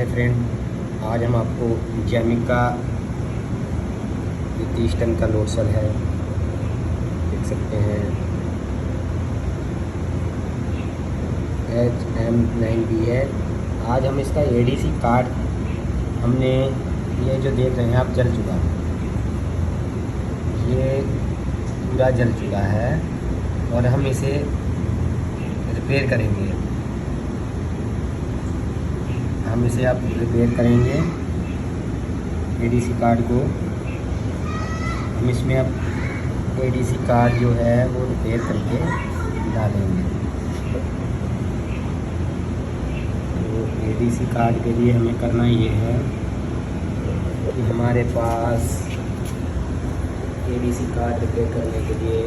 Hi friend, आज हम आपको जेमिक का 30 टन का लोड सेल है, देख सकते हैं HM9B है। आज हम इसका ADC कार्ड हमने ये जो देख रहे हैं आप जल चुका है, ये पूरा जल चुका है और हम इसे रिपेयर करेंगे। हम इसे आप रिपेयर करेंगे ADC कार्ड को। हम इसमें अब ADC कार्ड जो है वो रिपेयर करके डालेंगे। तो ADC कार्ड के लिए हमें करना ये है कि हमारे पास ADC कार्ड रिपेयर करने के लिए